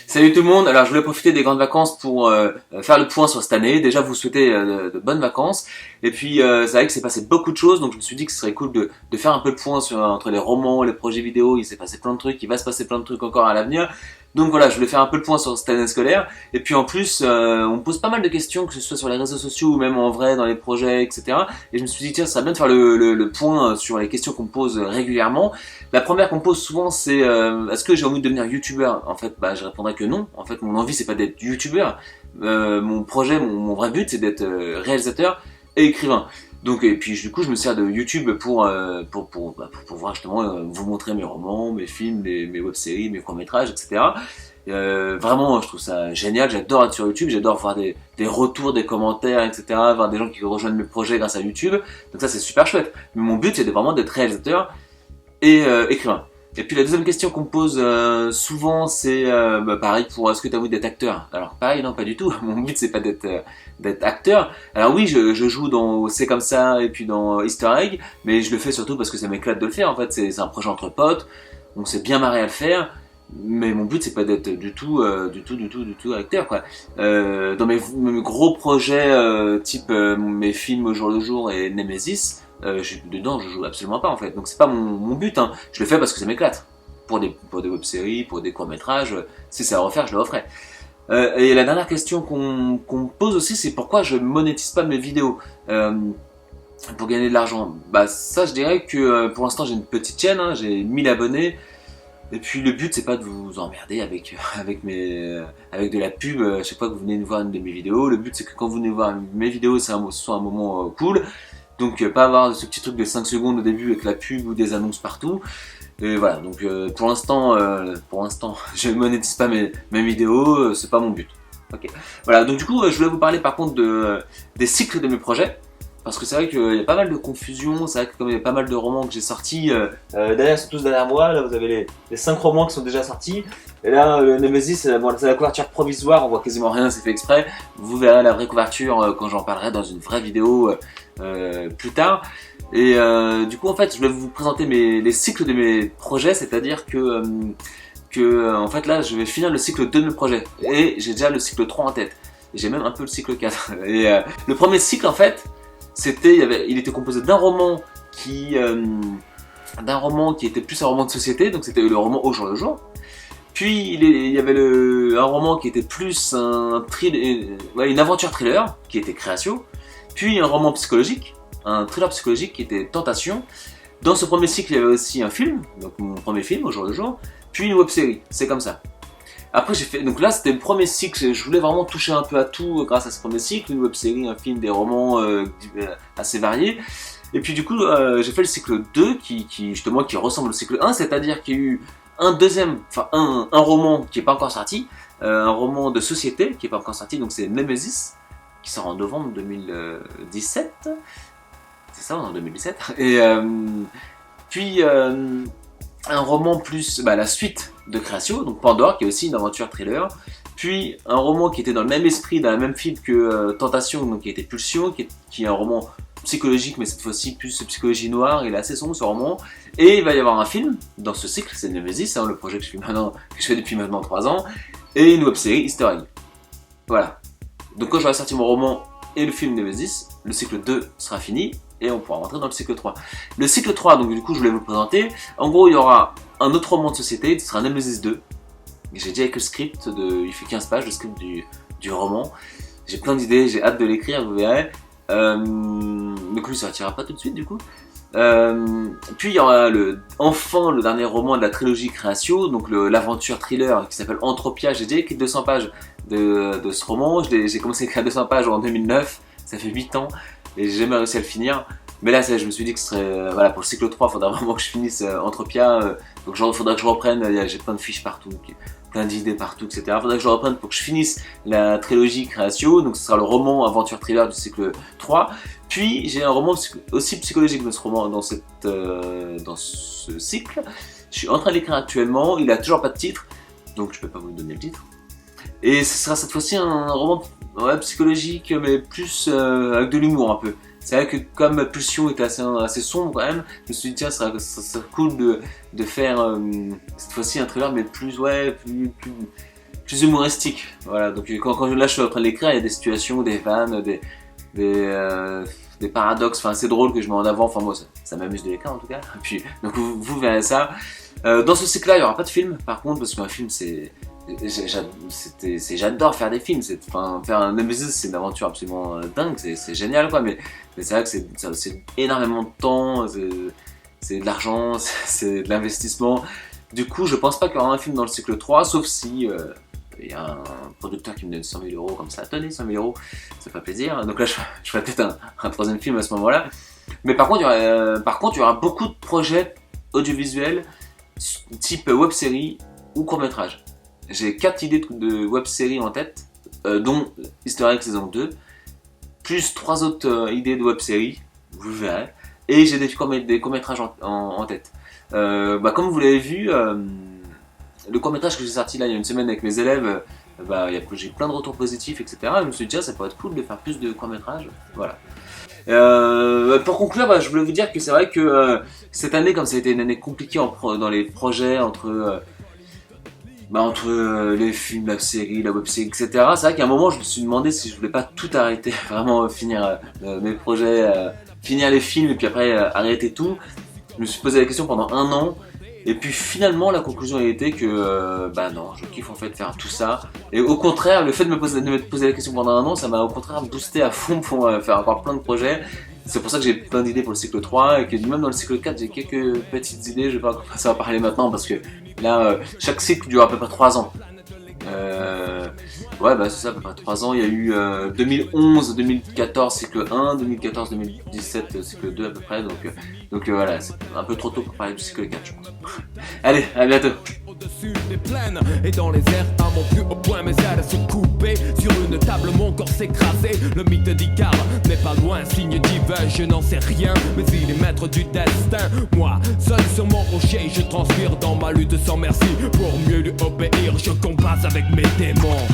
Salut tout le monde, alors je voulais profiter des grandes vacances pour faire le point sur cette année. Déjà vous souhaiter de bonnes vacances. Et puis c'est vrai que c'est passé beaucoup de choses, donc je me suis dit que ce serait cool de faire un peu le point entre les romans, les projets vidéo. Il s'est passé plein de trucs, il va se passer plein de trucs encore à l'avenir. Donc voilà, je voulais faire un peu le point sur cette année scolaire. Et puis en plus, on me pose pas mal de questions, que ce soit sur les réseaux sociaux ou même en vrai dans les projets, etc. Et je me suis dit tiens, ça serait bien de faire le point sur les questions qu'on me pose régulièrement. La première qu'on me pose souvent c'est est-ce que j'ai envie de devenir youtubeur? En fait, je répondrais que non. En fait, mon envie c'est pas d'être youtubeur. Mon projet, mon vrai but c'est d'être réalisateur et écrivain. Donc et puis du coup je me sers de YouTube pour pouvoir justement vous montrer mes romans, mes films, mes web-séries, mes courts-métrages, etc. Vraiment je trouve ça génial, j'adore être sur YouTube, j'adore voir des retours, des commentaires, etc. Voir des gens qui rejoignent mes projets grâce à YouTube. Donc ça c'est super chouette. Mais mon but c'est vraiment d'être réalisateur et écrivain. Et puis la deuxième question qu'on me pose souvent c'est pareil pour est-ce que tu as envie d'être acteur? Alors pareil non pas du tout, mon but c'est pas d'être acteur. Alors oui je joue dans C'est comme ça et puis dans Easter Egg, mais je le fais surtout parce que ça m'éclate de le faire en fait, c'est un projet entre potes, on s'est bien marré à le faire. Mais mon but c'est pas d'être du tout acteur quoi. Dans mes gros projets type mes films au jour le jour et Nemesis, dedans je joue absolument pas en fait. Donc c'est pas mon but hein. Je le fais parce que ça m'éclate. Pour des web-séries, pour des courts-métrages, si c'est à refaire, je le referai. Et la dernière question qu'on me pose aussi, c'est pourquoi je monétise pas mes vidéos pour gagner de l'argent. Ça je dirais que pour l'instant j'ai une petite chaîne, hein, j'ai 1000 abonnés. Et puis le but c'est pas de vous emmerder avec de la pub à chaque fois que vous venez nous voir une de mes vidéos. Le but c'est que quand vous venez voir mes vidéos, ce soit un moment cool. Donc pas avoir ce petit truc de 5 secondes au début avec la pub ou des annonces partout. Et voilà, donc pour l'instant je monétise pas mes vidéos, c'est pas mon but. Ok. Voilà, donc du coup je voulais vous parler par contre des cycles de mes projets. Parce que c'est vrai qu'il y a pas mal de confusion, c'est vrai que comme il y a pas mal de romans que j'ai sortis, d'ailleurs c'est tous derrière moi, là vous avez les 5 romans qui sont déjà sortis, et là le Nemesis c'est la couverture provisoire, on voit quasiment rien, c'est fait exprès, vous verrez la vraie couverture quand j'en parlerai dans une vraie vidéo plus tard. Et du coup en fait je voulais vous présenter les cycles de mes projets, c'est-à-dire que en fait là je vais finir le cycle 2 de mes projets, et j'ai déjà le cycle 3 en tête, et j'ai même un peu le cycle 4. Et le premier cycle en fait, il était composé d'un roman qui était plus un roman de société, donc c'était le roman Au jour le jour. Puis il y avait un roman qui était plus une aventure thriller, qui était Créatio. Puis un roman psychologique, un thriller psychologique qui était Tentation. Dans ce premier cycle, il y avait aussi un film, donc mon premier film Au jour le jour. Puis une web-série, C'est comme ça. Après donc là c'était le premier cycle, je voulais vraiment toucher un peu à tout grâce à ce premier cycle, une web-série, un film, des romans assez variés. Et puis du coup j'ai fait le cycle 2 qui justement qui ressemble au cycle 1, c'est-à-dire qu'il y a eu un roman qui n'est pas encore sorti, un roman de société qui n'est pas encore sorti, donc c'est Nemesis, qui sort en novembre 2017, c'est ça, en 2017, et puis un roman plus la suite de Créatio, donc Pandore, qui est aussi une aventure thriller, puis un roman qui était dans le même esprit, dans la même fibre que Tentation, donc qui était Pulsion, qui est un roman psychologique, mais cette fois-ci plus psychologie noire, il est assez sombre ce roman, et il va y avoir un film dans ce cycle, c'est Nemesis, le projet que je fais depuis maintenant 3 ans, et une web-série Easter Egg. Voilà. Donc quand j'aurai sorti mon roman et le film Nemesis, le cycle 2 sera fini, et on pourra rentrer dans le cycle 3. Le cycle 3, donc du coup je voulais vous le présenter. En gros il y aura un autre roman de société, ce sera Nemesis 2. J'ai déjà écrit le script, il fait 15 pages le script du roman. J'ai plein d'idées, j'ai hâte de l'écrire, vous verrez. Donc lui ça sortira pas tout de suite du coup. Puis il y aura le dernier roman de la trilogie Créatio, donc l'aventure thriller qui s'appelle Entropia. J'ai déjà écrit 200 pages de ce roman, j'ai commencé à écrire 200 pages en 2009, ça fait 8 ans. Et j'ai jamais réussi à le finir. Mais là, je me suis dit que ce serait. Pour le cycle 3, il faudra vraiment que je finisse Entropia. Donc il faudra que je reprenne. J'ai plein de fiches partout, plein d'idées partout, etc. Il faudra que je reprenne pour que je finisse la trilogie Créatio. Donc ce sera le roman aventure thriller du cycle 3. Puis j'ai un roman aussi psychologique dans ce roman, dans ce cycle. Je suis en train d'écrire actuellement. Il a toujours pas de titre. Donc je peux pas vous donner le titre. Et ce sera cette fois-ci un roman psychologique, mais plus avec de l'humour un peu. C'est vrai que comme Pulsion était assez sombre quand même, je me suis dit tiens, ça serait cool de faire cette fois-ci un thriller, mais plus plus humoristique. Voilà, donc quand là je suis en train de l'écrire, il y a des situations, des vannes, des paradoxes, enfin c'est drôle que je mets en avant, enfin moi ça m'amuse de l'écrire en tout cas. Et puis, donc vous verrez ça. Dans ce cycle-là, il n'y aura pas de film par contre, parce qu'un film j'adore faire des films, faire un Nemesis c'est une aventure absolument dingue, c'est génial quoi, mais c'est vrai que c'est énormément de temps, c'est de l'argent, c'est de l'investissement. Du coup, je pense pas qu'il y aura un film dans le cycle 3, sauf si il y a un producteur qui me donne 100 000 € comme ça. Tenez, 100 000 €, ça fait plaisir. Donc là, je ferai peut-être un troisième film à ce moment-là. Mais par contre, il y aura beaucoup de projets audiovisuels type web-série ou court-métrage. J'ai 4 idées de web-série en tête, dont Historique saison 2, plus 3 autres idées de web-série, vous verrez. Et j'ai des courts-métrages en tête. Comme vous l'avez vu, le court-métrage que j'ai sorti là il y a une semaine avec mes élèves, j'ai plein de retours positifs, etc. Et je me suis dit, ça pourrait être cool de faire plus de courts-métrages. Voilà. Pour conclure, je voulais vous dire que c'est vrai que cette année, comme ça a été une année compliquée dans les projets entre les films, la série, la web-série, etc. C'est vrai qu'à un moment, je me suis demandé si je voulais pas tout arrêter, vraiment finir mes projets, finir les films et puis après arrêter tout. Je me suis posé la question pendant 1 an. Et puis finalement la conclusion a été que non, je kiffe en fait faire tout ça. Et au contraire, le fait de me poser la question pendant 1 an, ça m'a au contraire boosté à fond pour faire encore plein de projets. C'est pour ça que j'ai plein d'idées pour le cycle 3 et que même dans le cycle 4 j'ai quelques petites idées. Je vais pas commencer à en parler maintenant parce que là chaque cycle dure à peu près 3 ans. C'est ça, à peu près 3 ans. Il y a eu 2011-2014 cycle 1, 2014-2017 cycle 2 à peu près. Donc voilà, c'est un peu trop tôt pour parler du cycle 4 je pense. Allez, à bientôt. Au-dessus des plaines et dans les airs à mon plus haut point mes ailes se couper sur une table mon corps s'écraser. Le mythe d'Icare n'est pas loin, signe divin je n'en sais rien mais il est maître du destin. Moi seul sur mon rocher je transpire dans ma lutte sans merci. Pour mieux lui obéir je combatte avec mes démons.